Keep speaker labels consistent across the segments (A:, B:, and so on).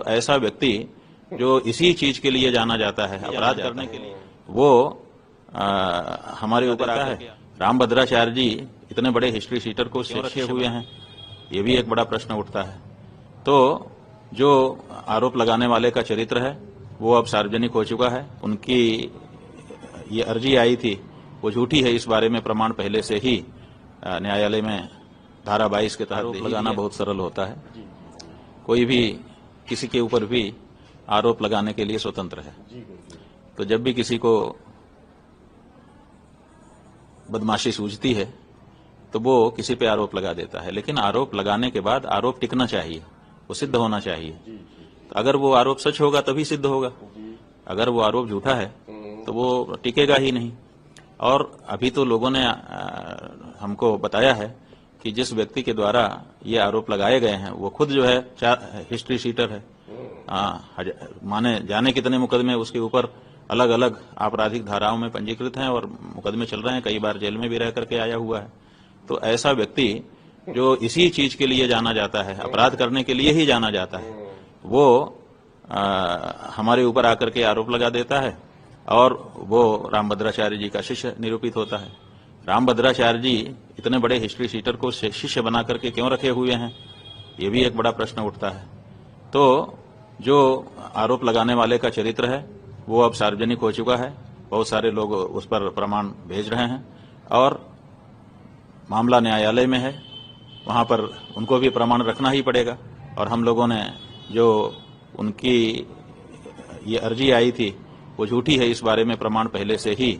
A: ऐसा व्यक्ति जो इसी चीज के लिए जाना जाता है, अपराध करने के लिए, वो हमारे ऊपर आता है। रामभद्राचार्य जी इतने बड़े हिस्ट्री शीटर को रखे हुए हैं, ये भी एक बड़ा प्रश्न उठता है। तो जो आरोप लगाने वाले का चरित्र है वो अब सार्वजनिक हो चुका है। उनकी ये अर्जी आई थी वो झूठी है, इस बारे में प्रमाण पहले से ही न्यायालय में धारा 22 के तहत लगाना बहुत सरल होता है। कोई भी किसी के ऊपर भी आरोप लगाने के लिए स्वतंत्र है। तो जब भी किसी को बदमाशी सूझती है तो वो किसी पे आरोप लगा देता है, लेकिन आरोप लगाने के बाद आरोप टिकना चाहिए, वो सिद्ध होना चाहिए। तो अगर वो आरोप सच होगा तभी सिद्ध होगा, अगर वो आरोप झूठा है तो वो टिकेगा ही नहीं। और अभी तो लोगों ने हमको बताया है कि जिस व्यक्ति के द्वारा ये आरोप लगाए गए हैं वो खुद जो है हिस्ट्री शीटर है। माने जाने कितने मुकदमे उसके ऊपर अलग अलग आपराधिक धाराओं में पंजीकृत हैं और मुकदमे चल रहे हैं, कई बार जेल में भी रह करके आया हुआ है। तो ऐसा व्यक्ति जो इसी चीज के लिए जाना जाता है, अपराध करने के लिए ही जाना जाता है, वो हमारे ऊपर आकर के आरोप लगा देता है और वो रामभद्राचार्य जी का शिष्य निरूपित होता है। रामभद्राचार्य जी इतने बड़े हिस्ट्री शीटर को शिष्य बना करके क्यों रखे हुए हैं, ये भी एक बड़ा प्रश्न उठता है। तो जो आरोप लगाने वाले का चरित्र है वो अब सार्वजनिक हो चुका है, बहुत सारे लोग उस पर प्रमाण भेज रहे हैं और मामला न्यायालय में है, वहां पर उनको भी प्रमाण रखना ही पड़ेगा। और हम लोगों ने जो उनकी ये अर्जी आई थी वो झूठी है, इस बारे में प्रमाण पहले से ही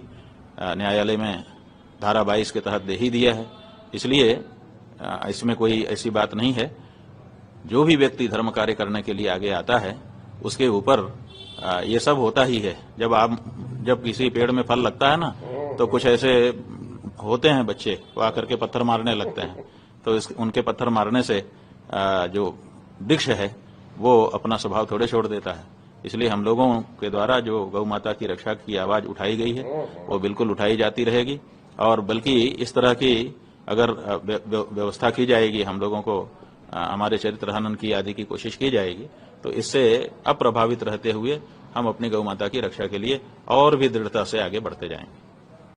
A: न्यायालय में धारा 22 के तहत दे ही दिया है। इसलिए इसमें कोई ऐसी बात नहीं है। जो भी व्यक्ति धर्म कार्य करने के लिए आगे आता है उसके ऊपर ये सब होता ही है। जब किसी पेड़ में फल लगता है ना, तो कुछ ऐसे होते हैं बच्चे, वो आकर के पत्थर मारने लगते हैं। तो उनके पत्थर मारने से जो वृक्ष है वो अपना स्वभाव थोड़े छोड़ देता है। इसलिए हम लोगों के द्वारा जो गौ माता की रक्षा की आवाज उठाई गई है वो बिल्कुल उठाई जाती रहेगी। और बल्कि इस तरह की अगर व्यवस्था की जाएगी, हम लोगों को हमारे चरित्र हनन की आदि की कोशिश की जाएगी, तो इससे अप्रभावित रहते हुए हम अपनी गौ माता की रक्षा के लिए और भी दृढ़ता से आगे बढ़ते जाएंगे।